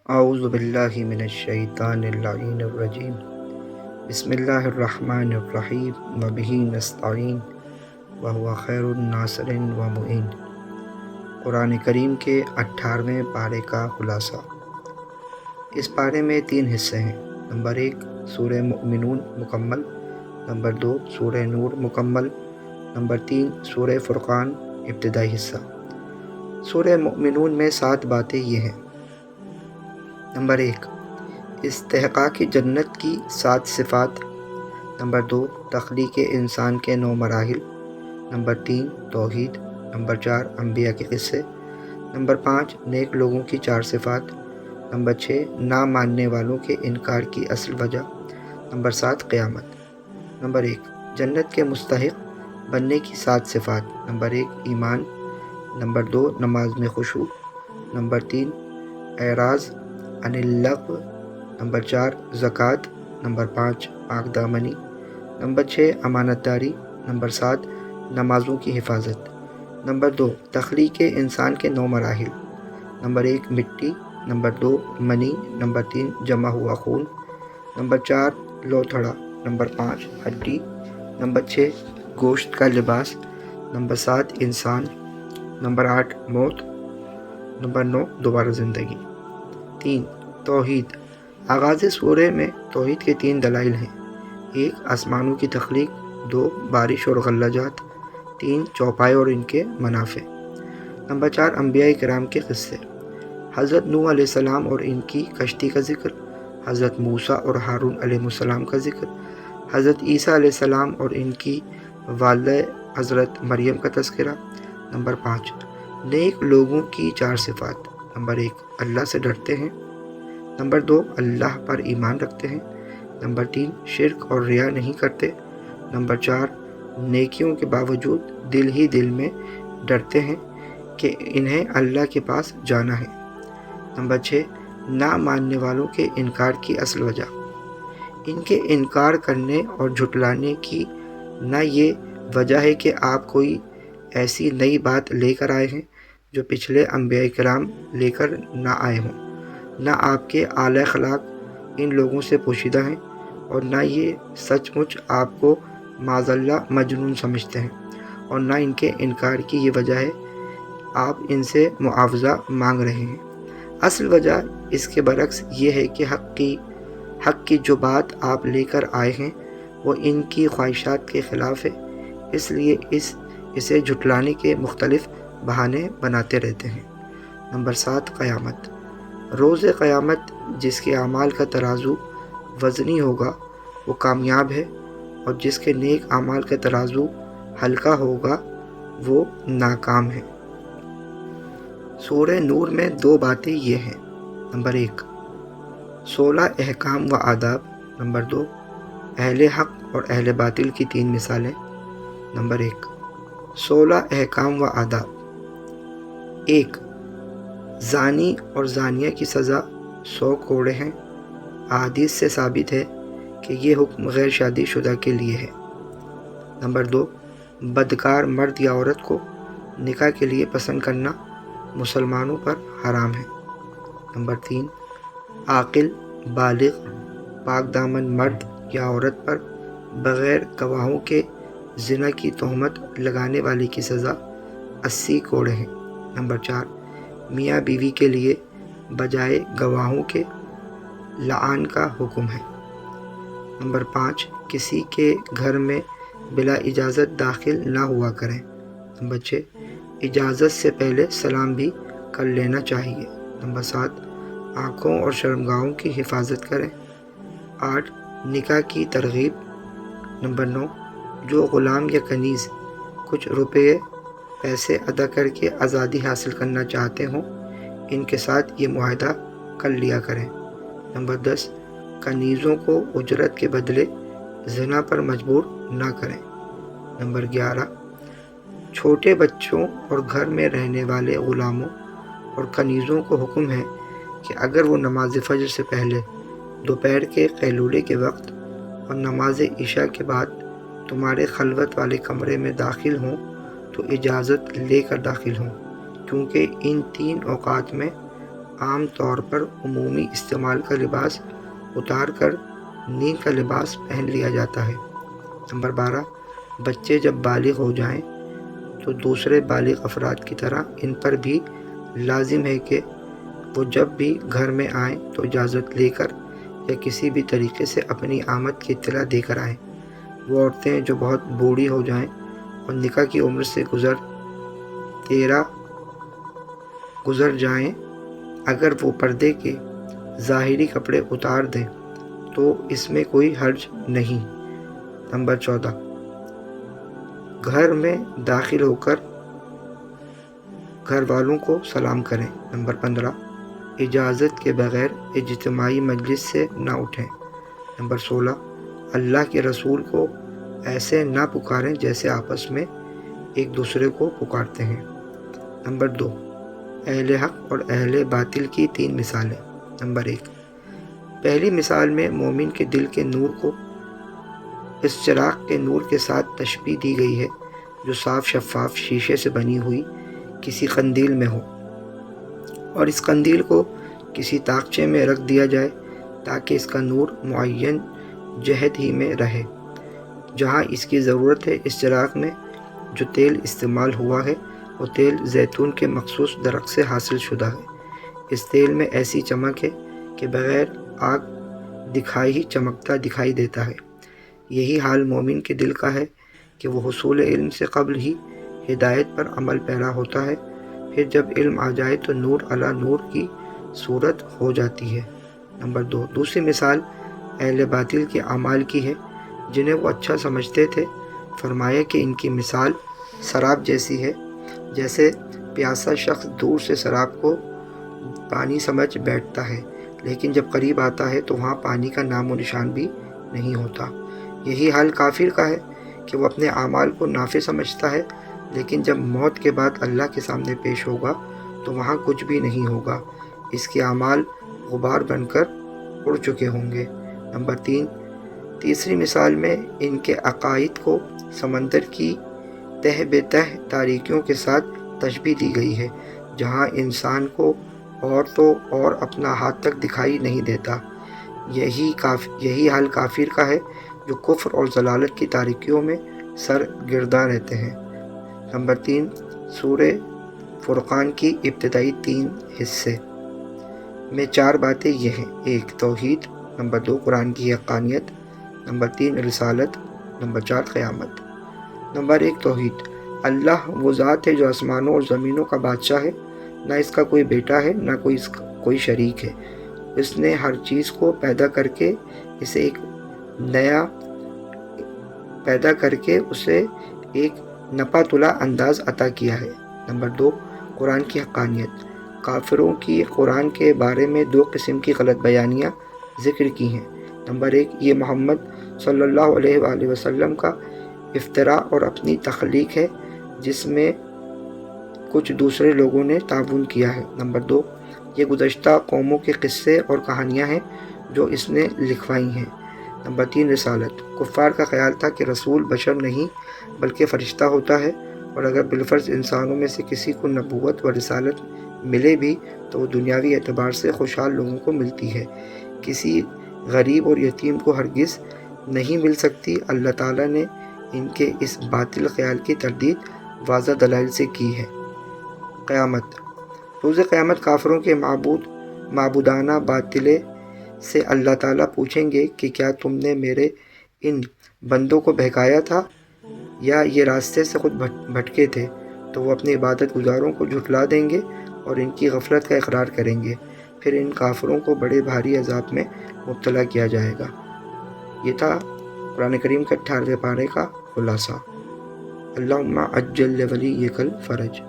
اعوذ باللہ من الشیطان اللعین الرجیم بسم اللہ الرحمن الرحیم وبہ نستعین وہو خیر الناصر و معین۔ قرآن کریم کے 18ویں پارے کا خلاصہ۔ اس پارے میں 3 حصے ہیں۔ نمبر 1 سورہ مؤمنون مکمل، نمبر 2 سورہ نور مکمل، نمبر 3 سورہ فرقان ابتدائی حصہ۔ سورہ مؤمنون میں 7 باتیں یہ ہیں۔ نمبر 1 استحقاق جنت کی 7 صفات، نمبر 2 تخلیق انسان کے 9 مراحل، نمبر 3 توحید، نمبر 4 انبیاء کے قصے، نمبر 5 نیک لوگوں کی 4 صفات، نمبر 6 نہ ماننے والوں کے انکار کی اصل وجہ، نمبر 7 قیامت۔ نمبر 1 جنت کے مستحق بننے کی 7 صفات۔ نمبر 1 ایمان، نمبر 2 نماز میں خشوع، نمبر 3 اعراض عن اللغو، نمبر 4 زکوٰۃ، نمبر 5 پاک دامنی، نمبر 6 امانت داری، نمبر 7 نمازوں کی حفاظت، نمبر 2 تخلیق انسان کے 9 مراحل، نمبر 1 مٹی، نمبر 2 منی، نمبر 3 جمع ہوا خون، نمبر 4 لوتھڑا، نمبر 5 ہڈی، نمبر 6 گوشت کا لباس، نمبر 7 انسان، نمبر 8 موت، نمبر 9 دوبارہ زندگی۔ 3 توحید۔ آغاز سورہ میں توحید کے 3 دلائل ہیں۔ 1 آسمانوں کی تخلیق، 2 بارش اور غلہ جات، 3 چوپائے اور ان کے منافع۔ نمبر 4 انبیاء کرام کے قصے۔ حضرت نوح علیہ السلام اور ان کی کشتی کا ذکر، حضرت موسیٰ اور ہارون علیہ السلام کا ذکر، حضرت عیسیٰ علیہ السلام اور ان کی والدہ حضرت مریم کا تذکرہ۔ نمبر 5 نیک لوگوں کی 4 صفات۔ نمبر 1 اللہ سے ڈرتے ہیں، نمبر 2 اللہ پر ایمان رکھتے ہیں، نمبر 3 شرک اور ریا نہیں کرتے، نمبر 4 نیکیوں کے باوجود دل ہی دل میں ڈرتے ہیں کہ انہیں اللہ کے پاس جانا ہے، نمبر 6 نہ ماننے والوں کے انکار کی اصل وجہ۔ ان کے انکار کرنے اور جھٹلانے کی نہ یہ وجہ ہے کہ آپ کوئی ایسی نئی بات لے کر آئے ہیں جو پچھلے انبیاء کرام لے کر نہ آئے ہوں، نہ آپ کے اعلی اخلاق ان لوگوں سے پوشیدہ ہیں، اور نہ یہ سچ مچ آپ کو معاذ اللہ مجنون سمجھتے ہیں، اور نہ ان کے انکار کی یہ وجہ ہے آپ ان سے معاوضہ مانگ رہے ہیں۔ اصل وجہ اس کے برعکس یہ ہے کہ حق کی جو بات آپ لے کر آئے ہیں وہ ان کی خواہشات کے خلاف ہے، اس لیے اسے جھٹلانے کے مختلف بہانے بناتے رہتے ہیں۔ نمبر 7 قیامت۔ روز قیامت جس کے اعمال کا ترازو وزنی ہوگا وہ کامیاب ہے، اور جس کے نیک اعمال کا ترازو ہلکا ہوگا وہ ناکام ہے۔ سورہ نور میں 2 باتیں یہ ہیں۔ نمبر 1 16 احکام و آداب، نمبر 2 اہل حق اور اہل باطل کی 3 مثالیں۔ نمبر 1 16 احکام و آداب۔ 1 زانی اور زانیہ کی سزا 100 کوڑے ہیں۔ احادیث سے ثابت ہے کہ یہ حکم غیر شادی شدہ کے لیے ہے۔ نمبر 2 بدکار مرد یا عورت کو نکاح کے لیے پسند کرنا مسلمانوں پر حرام ہے۔ نمبر 3 عاقل بالغ پاک دامن مرد یا عورت پر بغیر گواہوں کے زنا کی تہمت لگانے والے کی سزا 80 کوڑے ہیں۔ نمبر 4 میاں بیوی کے لیے بجائے گواہوں کے لعان کا حکم ہے۔ نمبر 5 کسی کے گھر میں بلا اجازت داخل نہ ہوا کریں۔ نمبر 6 اجازت سے پہلے سلام بھی کر لینا چاہیے۔ نمبر 7 آنکھوں اور شرمگاہوں کی حفاظت کریں۔ 8 نکاح کی ترغیب۔ نمبر 9 جو غلام یا کنیز کچھ روپے پیسے ادا کر کے آزادی حاصل کرنا چاہتے ہوں ان کے ساتھ یہ معاہدہ کر لیا کریں۔ نمبر 10 کنیزوں کو اجرت کے بدلے زنا پر مجبور نہ کریں۔ نمبر 11 چھوٹے بچوں اور گھر میں رہنے والے غلاموں اور کنیزوں کو حکم ہے کہ اگر وہ نماز فجر سے پہلے، دوپہر کے قیلولے کے وقت اور نماز عشاء کے بعد تمہارے خلوت والے کمرے میں داخل ہوں تو اجازت لے کر داخل ہوں، کیونکہ ان 3 اوقات میں عام طور پر عمومی استعمال کا لباس اتار کر نیند کا لباس پہن لیا جاتا ہے۔ نمبر 12، بچے جب بالغ ہو جائیں تو دوسرے بالغ افراد کی طرح ان پر بھی لازم ہے کہ وہ جب بھی گھر میں آئیں تو اجازت لے کر یا کسی بھی طریقے سے اپنی آمد کی اطلاع دے کر آئیں۔ وہ عورتیں جو بہت بوڑھی ہو جائیں اور نکاح کی عمر سے گزر جائیں، اگر وہ پردے کے ظاہری کپڑے اتار دیں تو اس میں کوئی حرج نہیں۔ نمبر 14، گھر میں داخل ہو کر گھر والوں کو سلام کریں۔ نمبر 15، اجازت کے بغیر اجتماعی مجلس سے نہ اٹھیں۔ نمبر 16، اللہ کے رسول کو ایسے نہ پکاریں جیسے آپس میں ایک دوسرے کو پکارتے ہیں۔ نمبر 2، اہل حق اور اہل باطل کی 3 مثالیں۔ نمبر 1، پہلی مثال میں مومن کے دل کے نور کو اس چراغ کے نور کے ساتھ تشبیہ دی گئی ہے جو صاف شفاف شیشے سے بنی ہوئی کسی قندیل میں ہو، اور اس قندیل کو کسی طاقچے میں رکھ دیا جائے تاکہ اس کا نور معین جہت ہی میں رہے۔ جہاں اس کی ضرورت ہے، اس چراغ میں جو تیل استعمال ہوا ہے وہ تیل زیتون کے مخصوص درخت سے حاصل شدہ ہے۔ اس تیل میں ایسی چمک ہے کہ بغیر آگ دکھائے ہی چمکتا دکھائی دیتا ہے۔ یہی حال مومن کے دل کا ہے کہ وہ حصول علم سے قبل ہی ہدایت پر عمل پیرا ہوتا ہے، پھر جب علم آ جائے تو نور علی نور کی صورت ہو جاتی ہے۔ نمبر 2، دوسری مثال اہل باطل کے اعمال کی ہے جنہیں وہ اچھا سمجھتے تھے۔ فرمایا کہ ان کی مثال سراب جیسی ہے، جیسے پیاسا شخص دور سے سراب کو پانی سمجھ بیٹھتا ہے، لیکن جب قریب آتا ہے تو وہاں پانی کا نام و نشان بھی نہیں ہوتا۔ یہی حال کافر کا ہے کہ وہ اپنے اعمال کو نافع سمجھتا ہے، لیکن جب موت کے بعد اللہ کے سامنے پیش ہوگا تو وہاں کچھ بھی نہیں ہوگا، اس کے اعمال غبار بن کر اڑ چکے ہوں گے۔ نمبر 3، تیسری مثال میں ان کے عقائد کو سمندر کی تہ بے تہ تاریکیوں کے ساتھ تشبیہ دی گئی ہے، جہاں انسان کو اور تو اور اپنا ہاتھ تک دکھائی نہیں دیتا۔ یہی حال کافر کا ہے جو کفر اور ضلالت کی تاریکیوں میں سرگرداں رہتے ہیں۔ نمبر 3، سورہ فرقان کی ابتدائی 3 حصے میں 4 باتیں یہ ہیں: 1، توحید، نمبر 2، قرآن کی حقانیت، نمبر 3، رسالت، نمبر 4، قیامت۔ نمبر 1، توحید۔ اللہ وہ ذات ہے جو آسمانوں اور زمینوں کا بادشاہ ہے، نہ اس کا کوئی بیٹا ہے نہ کوئی شریک ہے۔ اس نے ہر چیز کو پیدا کر کے اسے ایک نپا تلا انداز عطا کیا ہے۔ نمبر 2، قرآن کی حقانیت۔ کافروں کی قرآن کے بارے میں 2 قسم کی غلط بیانیاں ذکر کی ہیں۔ نمبر 1، یہ محمد صلی اللہ علیہ وآلہ وسلم کا افتراء اور اپنی تخلیق ہے جس میں کچھ دوسرے لوگوں نے تعاون کیا ہے۔ نمبر 2، یہ گزشتہ قوموں کے قصے اور کہانیاں ہیں جو اس نے لکھوائی ہیں۔ نمبر 3، رسالت۔ کفار کا خیال تھا کہ رسول بشر نہیں بلکہ فرشتہ ہوتا ہے، اور اگر بالفرض انسانوں میں سے کسی کو نبوت و رسالت ملے بھی تو وہ دنیاوی اعتبار سے خوشحال لوگوں کو ملتی ہے، کسی غریب اور یتیم کو ہرگز نہیں مل سکتی۔ اللہ تعالیٰ نے ان کے اس باطل خیال کی تردید واضح دلائل سے کی ہے۔ قیامت۔ روز قیامت کافروں کے معبودانہ باطلے سے اللہ تعالیٰ پوچھیں گے کہ کیا تم نے میرے ان بندوں کو بہکایا تھا یا یہ راستے سے خود بھٹکے تھے؟ تو وہ اپنے عبادت گزاروں کو جھٹلا دیں گے اور ان کی غفلت کا اقرار کریں گے، پھر ان کافروں کو بڑے بھاری عذاب میں مبتلا کیا جائے گا۔ یہ تھا قرآن کریم کے 18ویں پارے کا خلاصہ۔ اللہم عجل لولیک الفرج۔